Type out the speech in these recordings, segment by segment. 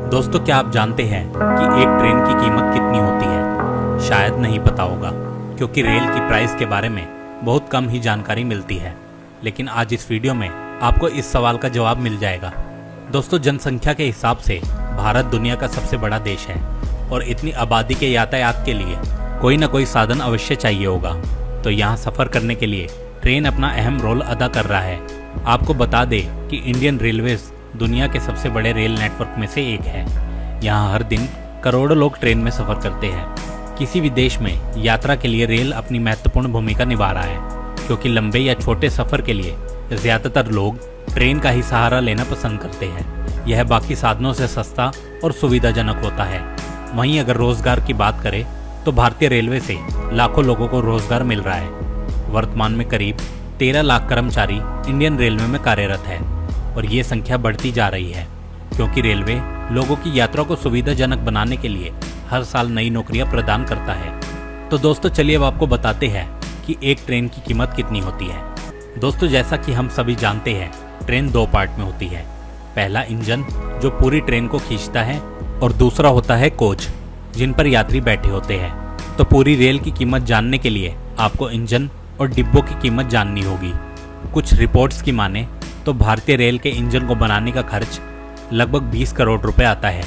दोस्तों, क्या आप जानते हैं कि एक ट्रेन की कीमत कितनी होती है? शायद नहीं पता होगा, क्योंकि रेल की प्राइस के बारे में बहुत कम ही जानकारी मिलती है। लेकिन आज इस वीडियो में आपको इस सवाल का जवाब मिल जाएगा। दोस्तों, जनसंख्या के हिसाब से भारत दुनिया का सबसे बड़ा देश है और इतनी आबादी के यातायात के लिए कोई न कोई साधन अवश्य चाहिए होगा। तो यहाँ सफर करने के लिए ट्रेन अपना अहम रोल अदा कर रहा है। आपको बता दें कि इंडियन रेलवेज दुनिया के सबसे बड़े रेल नेटवर्क में से एक है। यहाँ हर दिन करोड़ों लोग ट्रेन में सफर करते हैं। किसी भी देश में यात्रा के लिए रेल अपनी महत्वपूर्ण भूमिका निभा रहा है, क्योंकि लंबे या छोटे सफर के लिए ज्यादातर लोग ट्रेन का ही सहारा लेना पसंद करते हैं। यह बाकी साधनों से सस्ता और सुविधाजनक होता है। वहीं अगर रोजगार की बात करें तो भारतीय रेलवे से लाखों लोगों को रोजगार मिल रहा है। वर्तमान में करीब 13 लाख कर्मचारी इंडियन रेलवे में कार्यरत है और ये संख्या बढ़ती जा रही है, क्योंकि रेलवे लोगों की यात्रा को सुविधाजनक बनाने के लिए हर साल नई नौकरियां प्रदान करता है। तो दोस्तों, चलिए अब आपको बताते हैं कि एक ट्रेन की कीमत कितनी होती है। दोस्तों, जैसा कि हम सभी जानते हैं, ट्रेन दो पार्ट में होती है। पहला इंजन, जो पूरी ट्रेन को खींचता है, और दूसरा होता है कोच, जिन पर यात्री बैठे होते हैं। तो पूरी रेल की कीमत जानने के लिए आपको इंजन और डिब्बों की कीमत जाननी होगी। कुछ रिपोर्ट्स की माने तो भारतीय रेल के इंजन को बनाने का खर्च लगभग 20 करोड़ रुपए आता है।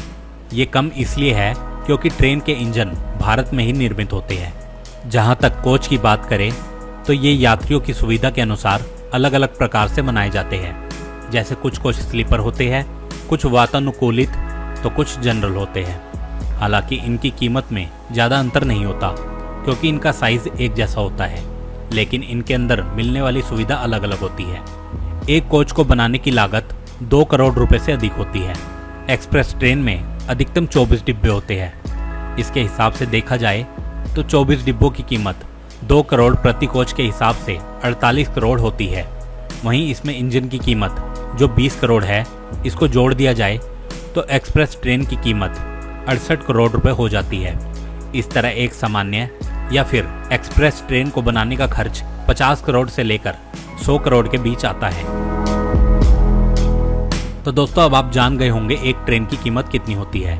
ये कम इसलिए है क्योंकि ट्रेन के इंजन भारत में ही निर्मित होते हैं। जहां तक कोच की बात करें तो ये यात्रियों की सुविधा के अनुसार अलग अलग प्रकार से बनाए जाते हैं। जैसे कुछ कोच स्लीपर होते हैं, कुछ वातानुकूलित, तो कुछ जनरल होते हैं। हालांकि इनकी कीमत में ज़्यादा अंतर नहीं होता, क्योंकि इनका साइज एक जैसा होता है, लेकिन इनके अंदर मिलने वाली सुविधा अलग अलग होती है। एक कोच को बनाने की लागत 2 करोड़ रुपए से अधिक होती है। एक्सप्रेस ट्रेन में अधिकतम 24 डिब्बे होते हैं। इसके हिसाब से देखा जाए तो 24 डिब्बों की कीमत 2 करोड़ प्रति कोच के हिसाब से 48 करोड़ होती है। वहीं इसमें इंजन की कीमत जो 20 करोड़ है, इसको जोड़ दिया जाए तो एक्सप्रेस ट्रेन की कीमत 68 करोड़ रुपए हो जाती है। इस तरह एक सामान्य या फिर एक्सप्रेस ट्रेन को बनाने का खर्च 50 करोड़ से लेकर 100 करोड़ के बीच आता है। तो दोस्तों, अब आप जान गए होंगे एक ट्रेन की कीमत कितनी होती है।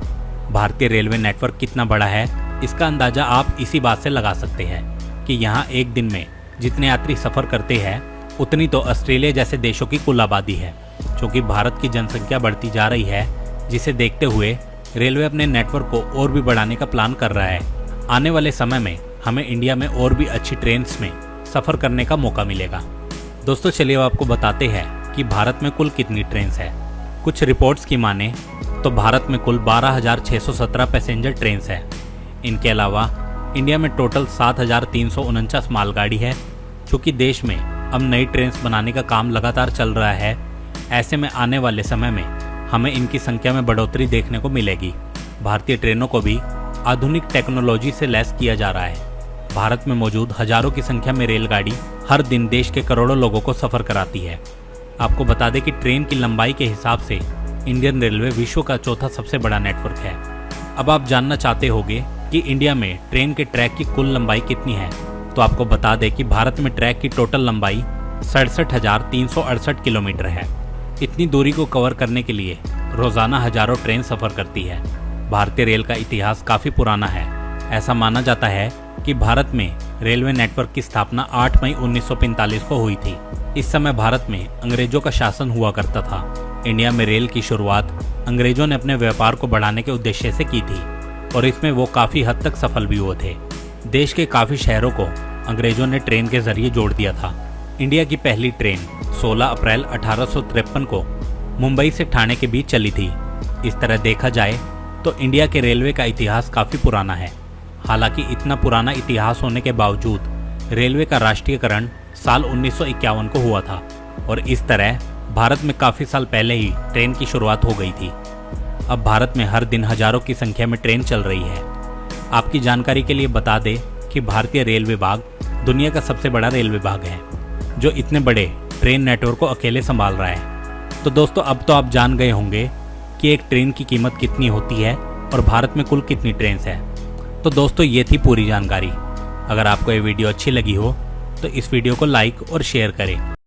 भारतीय रेलवे नेटवर्क कितना बड़ा है, इसका अंदाजा आप इसी बात से लगा सकते हैं कि यहाँ एक दिन में जितने यात्री सफर करते हैं, उतनी तो ऑस्ट्रेलिया जैसे देशों की कुल आबादी है। क्योंकि भारत की जनसंख्या बढ़ती जा रही है, जिसे देखते हुए रेलवे अपने नेटवर्क को और भी बढ़ाने का प्लान कर रहा है। आने वाले समय में हमें इंडिया में और भी अच्छी ट्रेन्स में सफर करने का मौका मिलेगा। दोस्तों, चलिए अब आपको बताते हैं कि भारत में कुल कितनी ट्रेन्स है। कुछ रिपोर्ट्स की माने तो भारत में कुल 12,617 पैसेंजर ट्रेन्स है। इनके अलावा इंडिया में टोटल 7,349 मालगाड़ी है। क्योंकि देश में अब नई ट्रेन्स बनाने का काम लगातार चल रहा है, ऐसे में आने वाले समय में हमें इनकी संख्या में बढ़ोतरी देखने को मिलेगी। भारतीय ट्रेनों को भी आधुनिक टेक्नोलॉजी से लैस किया जा रहा है। भारत में मौजूद हजारों की संख्या में रेलगाड़ी हर दिन देश के करोड़ों लोगों को सफर कराती है। आपको बता दें कि ट्रेन की लंबाई के हिसाब से इंडियन रेलवे विश्व का चौथा सबसे बड़ा नेटवर्क है। अब आप जानना चाहते होंगे कि इंडिया में ट्रेन के ट्रैक की कुल लंबाई कितनी है, तो आपको बता दें कि भारत में ट्रैक की टोटल लंबाई 67,368 किलोमीटर है। इतनी दूरी को कवर करने के लिए रोजाना हजारों ट्रेन सफर करती है। भारतीय रेल का इतिहास काफी पुराना है। ऐसा माना जाता है कि भारत में रेलवे नेटवर्क की स्थापना 8 मई 1945 को हुई थी। इस समय भारत में अंग्रेजों का शासन हुआ करता था। इंडिया में रेल की शुरुआत अंग्रेजों ने अपने व्यापार को बढ़ाने के उद्देश्य से की थी और इसमें वो काफी हद तक सफल भी हुए थे। देश के काफी शहरों को अंग्रेजों ने ट्रेन के जरिए जोड़ दिया था। इंडिया की पहली ट्रेन 16 अप्रैल 1853 को मुंबई से ठाणे के बीच चली थी। इस तरह देखा जाए तो इंडिया के रेलवे का इतिहास काफी पुराना है। हालांकि इतना पुराना इतिहास होने के बावजूद रेलवे का राष्ट्रीयकरण साल 1951 को हुआ था और इस तरह भारत में काफी साल पहले ही ट्रेन की शुरुआत हो गई थी। अब भारत में हर दिन हजारों की संख्या में ट्रेन चल रही है। आपकी जानकारी के लिए बता दें कि भारतीय रेल विभाग दुनिया का सबसे बड़ा रेल विभाग है, जो इतने बड़े ट्रेन नेटवर्क को अकेले संभाल रहा है। तो दोस्तों, अब तो आप जान गए होंगे कि एक ट्रेन की कीमत कितनी होती है और भारत में कुल कितनी ट्रेन्स है। तो दोस्तों, ये थी पूरी जानकारी। अगर आपको ये वीडियो अच्छी लगी हो तो इस वीडियो को लाइक और शेयर करें।